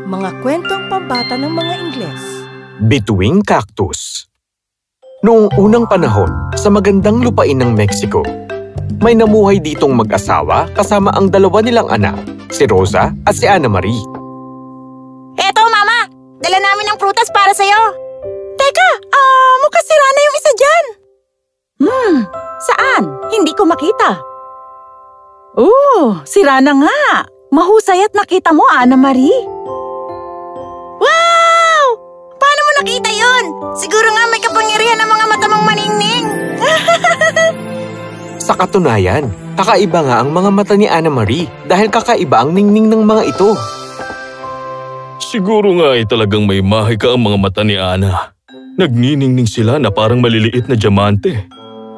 Mga kwentong pambata ng mga Ingles. Bituing Cactus. Noong unang panahon, sa magandang lupain ng Mexico, may namuhay ditong mag-asawa kasama ang dalawa nilang anak, si Rosa at si Ana Marie. Eto, Mama! Dala namin ng prutas para sa'yo. Teka, mukhang sira na yung isa dyan. Saan? Hindi ko makita. Sira na nga. Mahusay at nakita mo, Ana Marie. Wow! Paano mo nakita yun? Siguro nga may kapangyarihan ng mga mata mong maningning. Sa katunayan, kakaiba nga ang mga mata ni Ana Marie dahil kakaiba ang ningning ng mga ito. Siguro nga ay talagang may mahika ang mga mata ni Ana. Nagniningning sila na parang maliliit na diamante.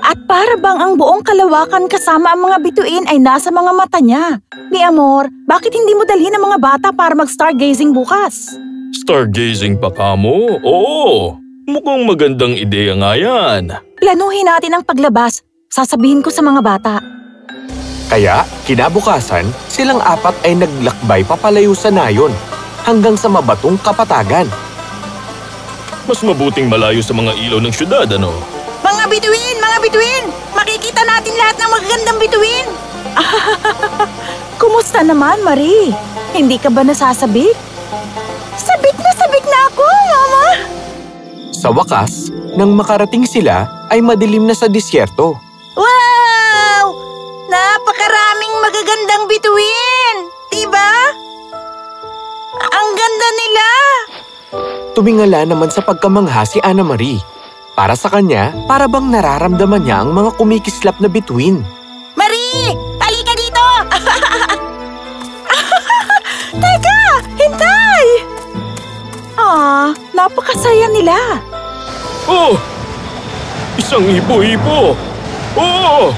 At para bang ang buong kalawakan kasama ang mga bituin ay nasa mga mata niya. Mi amor, bakit hindi mo dalhin ang mga bata para mag-stargazing bukas? Stargazing pa kamo? Oo, mukhang magandang ideya nga yan. Planuhin natin ang paglabas. Sasabihin ko sa mga bata. Kaya, kinabukasan, silang apat ay naglakbay papalayo sa nayon hanggang sa mabatong kapatagan. Mas mabuting malayo sa mga ilaw ng syudad, ano? Mga bituin! Mga bituin! Makikita natin lahat ng magagandang bituin! Kumusta naman, Marie? Hindi ka ba nasasabik? Sabik na ako, Mama! Sa wakas, nang makarating sila, ay madilim na sa disyerto. Wow! Napakaraming magagandang bituin! Diba? Ang ganda nila! Tumingala naman sa pagkamangha si Ana Marie. Para sa kanya, para bang nararamdaman niya ang mga kumikislap na bituin. Marie! Halika dito! Teka! Hintay! Napakasaya nila. Oh! Isang hipo-hipo! Oh!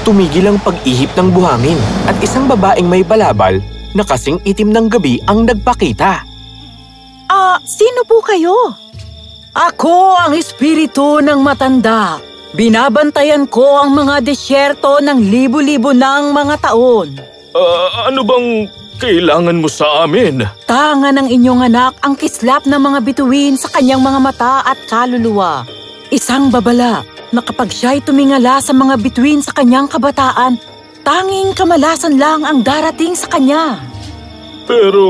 Tumigil ang pag-ihip ng buhangin at isang babaeng may balabal na kasing itim ng gabi ang nagpakita. Sino po kayo? Ako ang espiritu ng matanda. Binabantayan ko ang mga disyerto ng libo-libo ng mga taon. Ano bang kailangan mo sa amin? Tanga ng inyong anak ang kislap ng mga bituin sa kanyang mga mata at kaluluwa. Isang babala na kapag siya'y tumingala sa mga bituin sa kanyang kabataan, tanging kamalasan lang ang darating sa kanya. Pero,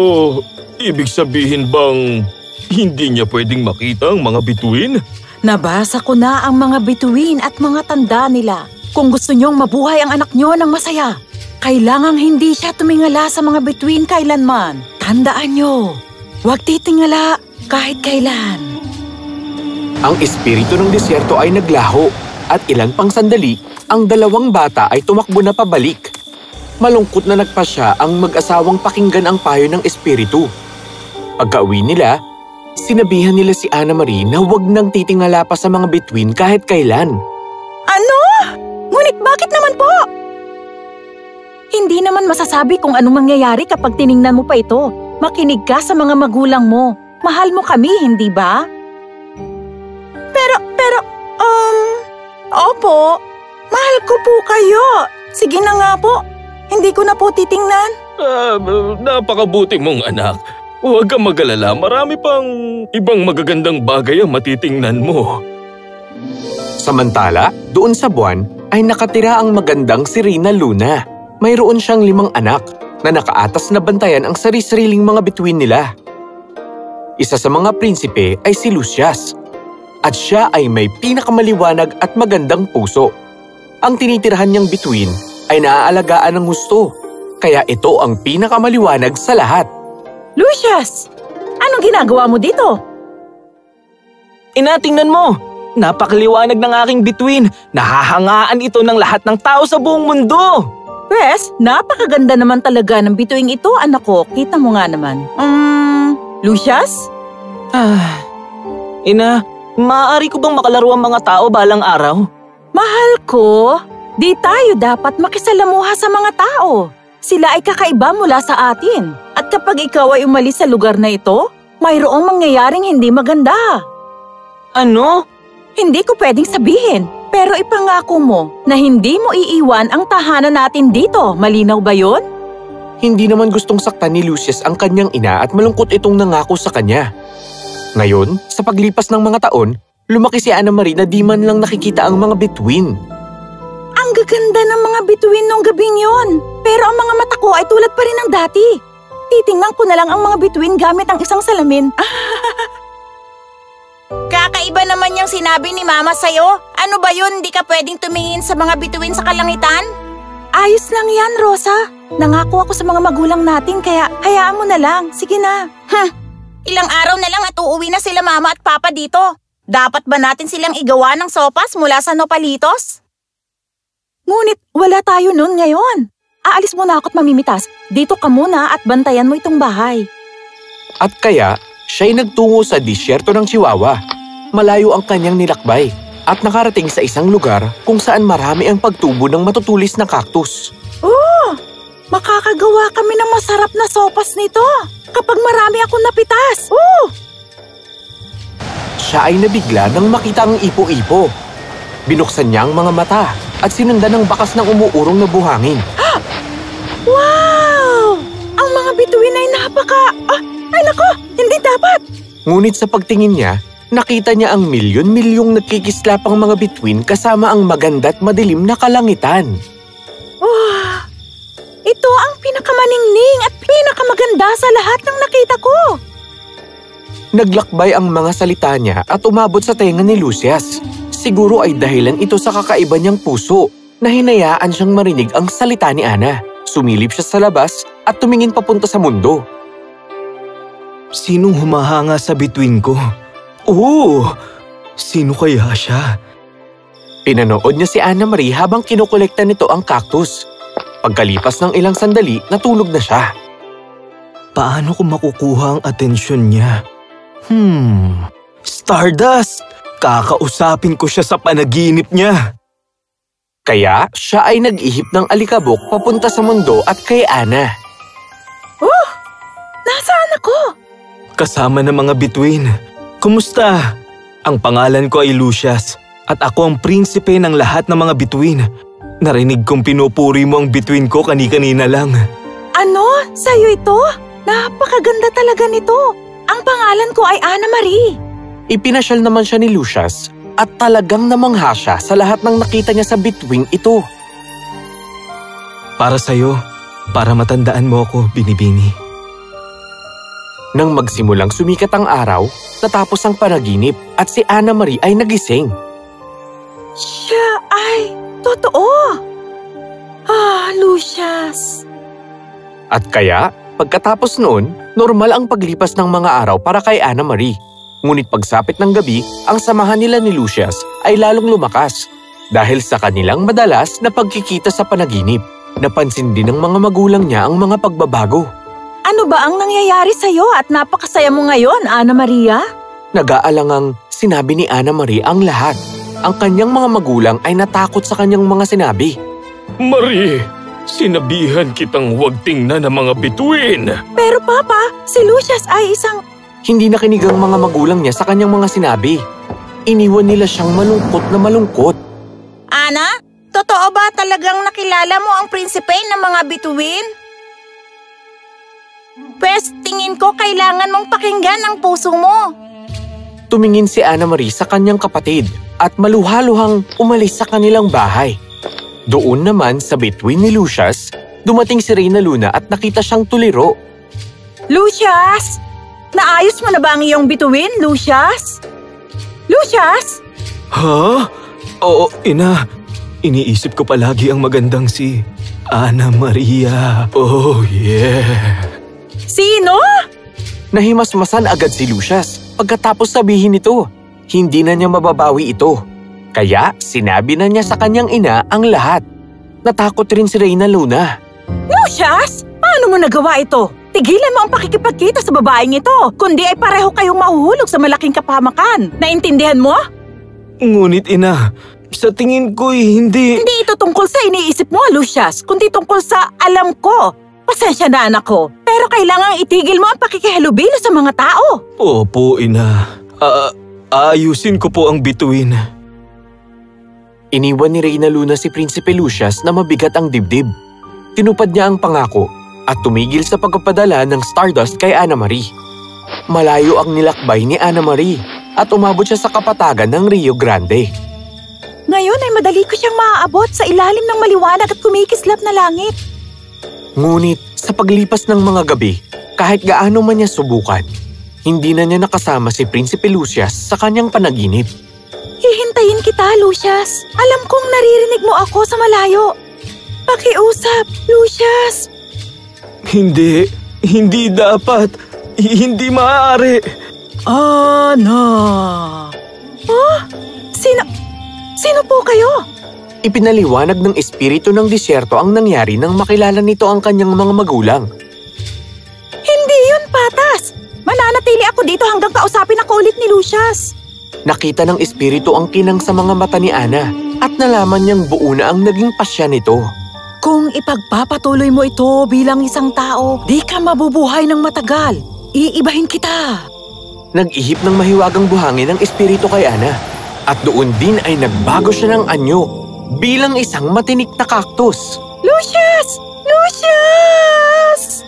ibig sabihin bang hindi niya pwedeng makita ang mga bituin? Nabasa ko na ang mga bituin at mga tanda nila. Kung gusto niyong mabuhay ang anak niyo ng masaya, kailangang hindi siya tumingala sa mga bituin kailanman. Tandaan niyo, huwag titingala kahit kailan. Ang espiritu ng disyerto ay naglaho at ilan pang sandali, ang dalawang bata ay tumakbo na pabalik. Malungkot na nagpasya ang mag-asawang pakinggan ang payo ng espiritu. Pagka-uwi nila, sinabihan nila si Ana Marie na huwag nang titingala pa sa mga bituin kahit kailan. Ano? Ngunit bakit naman po? Hindi naman masasabi kung anong mangyayari kapag tiningnan mo pa ito. Makinig ka sa mga magulang mo. Mahal mo kami, hindi ba? Opo. Mahal ko po kayo. Sige na nga po. Hindi ko na po titingnan. Napakabuti mong anak. Huwag kang mag-alala, marami pang ibang magagandang bagay ang matitingnan mo. Samantala, doon sa buwan ay nakatira ang magandang si Rina Luna. Mayroon siyang 5 anak na nakaatas na bantayan ang sari-sariling mga bituin nila. Isa sa mga prinsipe ay si Lucius. At siya ay may pinakamaliwanag at magandang puso. Ang tinitirahan niyang bituin ay naaalagaan ng husto. Kaya ito ang pinakamaliwanag sa lahat. Lucius! Anong ginagawa mo dito? Tingnan mo! Napakaliwanag ng aking bituin. Nahahangaan ito ng lahat ng tao sa buong mundo! Wes, napakaganda naman talaga ng bituing ito, anak ko. Kita mo nga naman. Lucius? Ina, maaari ko bang makalaro ang mga tao balang araw? Mahal ko, di tayo dapat makisalamuha sa mga tao. Sila ay kakaiba mula sa atin. At kapag ikaw ay umalis sa lugar na ito, mayroong mangyayaring hindi maganda. Ano? Hindi ko pwedeng sabihin, pero ipangako mo na hindi mo iiwan ang tahanan natin dito. Malinaw ba yun? hindi naman gustong saktan ni Lucius ang kanyang ina at malungkot itong nangako sa kanya. Ngayon, sa paglipas ng mga taon, lumaki si Anna Marie na di man lang nakikita ang mga bituin. Ang gaganda ng mga bituin nung gabing yon. Pero ang mga mata ko ay tulad pa rin ng dati. Titingnan ko na lang ang mga bituin gamit ang isang salamin. Kakaiba naman yung sinabi ni Mama sa'yo. Ano ba yun? Di ka pwedeng tumingin sa mga bituin sa kalangitan? Ayos lang yan, Rosa. Nangako ako sa mga magulang natin kaya hayaan mo na lang. Sige na. Ilang araw na lang at uuwi na sila Mama at Papa dito. Dapat ba natin silang igawa ng sopas mula sa nopalitos? Ngunit wala tayo nun ngayon. Aalis muna ako't mamimitas. Dito ka muna at bantayan mo itong bahay. At kaya, siya'y nagtungo sa disyerto ng Chihuahua. Malayo ang kanyang nilakbay at nakarating sa isang lugar kung saan marami ang pagtubo ng matutulis na cactus. Oh! Makakagawa kami ng masarap na sopas nito kapag marami akong napitas. Oh! Siya ay nabigla nang makita ang ipo-ipo. Binuksan niya ang mga mata at sinundan ng bakas ng umuurong na buhangin. Wow! Ang mga bituin ay ay nako! Hindi dapat! Ngunit sa pagtingin niya, nakita niya ang milyon-milyong nagkikislapang mga bituin kasama ang maganda at madilim na kalangitan. Oh! Ito ang pinakamaningning at pinakamaganda sa lahat ng nakita ko. Naglakbay ang mga salita niya at umabot sa tenga ni Lucius. Siguro ay dahilan ito sa kakaiba niyang puso na hinayaan siyang marinig ang salita ni Anna. Sumilip siya sa labas at tumingin papunta sa mundo. Sinong humahanga sa bituin ko? Oh! Sino kaya siya? Pinanood niya si Anna Marie habang kinukolekta nito ang cactus. Pagkalipas ng ilang sandali, natulog na siya. Paano ko makukuha ang atensyon niya? Stardust! Kakausapin ko siya sa panaginip niya. Kaya siya ay nag-ihip ng alikabok papunta sa mundo at kay Anna. Oh! Nasaan ako? Kasama ng mga bituin. Kumusta? Ang pangalan ko ay Lucius at ako ang prinsipe ng lahat ng mga bituin. Narinig kong pinupuri mo ang bituin ko kani-kanina lang. Ano? Sa'yo ito? Napakaganda talaga nito. Ang pangalan ko ay Anna Marie. Ipinasyal naman siya ni Lucius at talagang namangha siya sa lahat ng nakita niya sa bituing ito. Para sa'yo, para matandaan mo ako, Binibini. Nang magsimulang sumikat ang araw, natapos ang panaginip at si Anna Marie ay nagising. Siya ay totoo. Lucius. At kaya, pagkatapos noon, normal ang paglipas ng mga araw para kay Anna Marie. Ngunit pagsapit ng gabi, ang samahan nila ni Lucius ay lalong lumakas dahil sa kanilang madalas na pagkikita sa panaginip. Napansin din ng mga magulang niya ang mga pagbabago. Ano ba ang nangyayari sa'yo at napakasaya mo ngayon, Anna Maria? Nag-aalangang sinabi ni Anna Marie ang lahat. Ang kanyang mga magulang ay natakot sa kanyang mga sinabi. Marie, sinabihan kitang huwag tingnan ang mga bituin. Pero Papa, si Lucius ay isang... Hindi nakinig ang mga magulang niya sa kanyang mga sinabi. Iniwan nila siyang malungkot na malungkot. Ana, totoo ba talagang nakilala mo ang prinsipe ng mga bituin? Pwes, tingin ko kailangan mong pakinggan ang puso mo. Tumingin si Anna Marie sa kanyang kapatid at maluhaluhang umalis sa kanilang bahay. Doon naman sa bituin ni Lucius, dumating si Reyna Luna at nakita siyang tuliro. Lucius! Naayos mo na ba ang iyong bituin, Lucius? Lucius? Ha? Oo, ina. Iniisip ko palagi ang magandang si Anna Maria. Oh, yeah. Sino? Nahimasmasan agad si Lucius pagkatapos sabihin ito. Hindi na niya mababawi ito. Kaya sinabi na niya sa kanyang ina ang lahat. Natakot rin si Reyna Luna. Lucius, paano mo nagawa ito? Tigilan mo ang pakikipagkita sa babaeng ito, kundi ay pareho kayong mahuhulog sa malaking kapahamakan. Naintindihan mo? Ngunit ina, sa tingin ko'y hindi... Hindi ito tungkol sa iniisip mo, Lucius, kundi tungkol sa alam ko. Pasensya na anak ko, pero kailangang itigil mo ang pakikihalubilo sa mga tao. Opo, ina. Ayusin ko po ang bituin. Iniwan ni Reyna Luna si Prinsipe Lucius na mabigat ang dibdib. Tinupad niya ang pangako at tumigil sa pagpapadala ng Stardust kay Annamarie. Malayo ang nilakbay ni Annamarie at umabot siya sa kapatagan ng Rio Grande. Ngayon ay madali ko siyang maaabot sa ilalim ng maliwanag at kumikislap na langit. Ngunit sa paglipas ng mga gabi, kahit gaano man niya subukan, hindi na niya nakasama si Prinsipe Lucius sa kanyang panaginip. Hihintayin kita, Lucius. Alam kong naririnig mo ako sa malayo. Pakiusap, Lucius. Hindi dapat. Hindi maaari. Ana. Oh, sino po kayo? Ipinaliwanag ng espiritu ng disyerto ang nangyari nang makilala nito ang kanyang mga magulang. Hindi yun, patas. Mananatili ako dito hanggang kausapin ako ulit ni Lucius. Nakita ng espiritu ang kinang sa mga mata ni Ana at nalaman niyang buo na ang naging pasya nito. Kung ipagpapatuloy mo ito bilang isang tao, di ka mabubuhay ng matagal. Iibahin kita. Nag-ihip ng mahiwagang buhangin ang espiritu kay Ana at doon din ay nagbago siya ng anyo bilang isang matinik na cactus. Lucius! Lucius!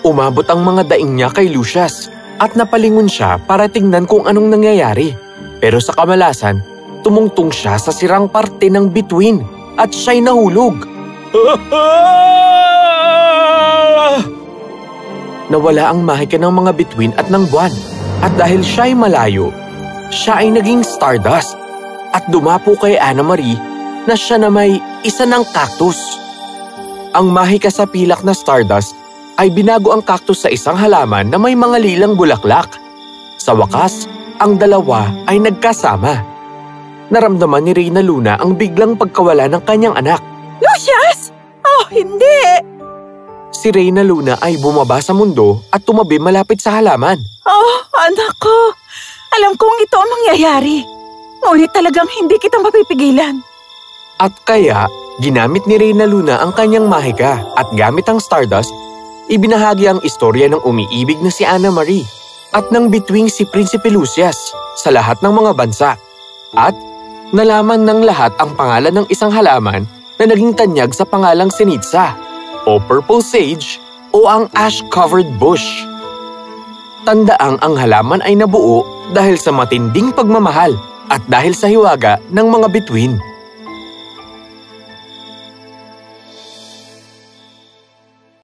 Umabot ang mga daing niya kay Lucius at napalingon siya para tingnan kung anong nangyayari. Pero sa kamalasan, tumungtong siya sa sirang parte ng bituin at siya'y nahulog. Nawala ang mahika ng mga bituin at ng buwan. At dahil siya'y malayo, siya ay naging Stardust at dumapo kay Annamarie na siya na may isa ng cactus. Ang mahika sa pilak na Stardust ay binago ang cactus sa isang halaman na may mga lilang bulaklak. Sa wakas, ang dalawa ay nagkasama. Naramdaman ni Reyna Luna ang biglang pagkawala ng kanyang anak. Lucius! Oh, hindi! Si Reyna Luna ay bumaba sa mundo at tumabi malapit sa halaman. Oh, anak ko! Alam kong ito ang mangyayari. Ngunit talagang hindi kita mapipigilan. At kaya, ginamit ni Reyna Luna ang kanyang mahika at gamit ang Stardust, ibinahagi ang istorya ng umiibig na si Annamarie at ng bituing si Prinsipe Lucius sa lahat ng mga bansa. At nalaman ng lahat ang pangalan ng isang halaman na naging tanyag sa pangalang Sinitsa, o Purple Sage, o ang Ash-Covered Bush. Tandaang ang halaman ay nabuo dahil sa matinding pagmamahal at dahil sa hiwaga ng mga bituin.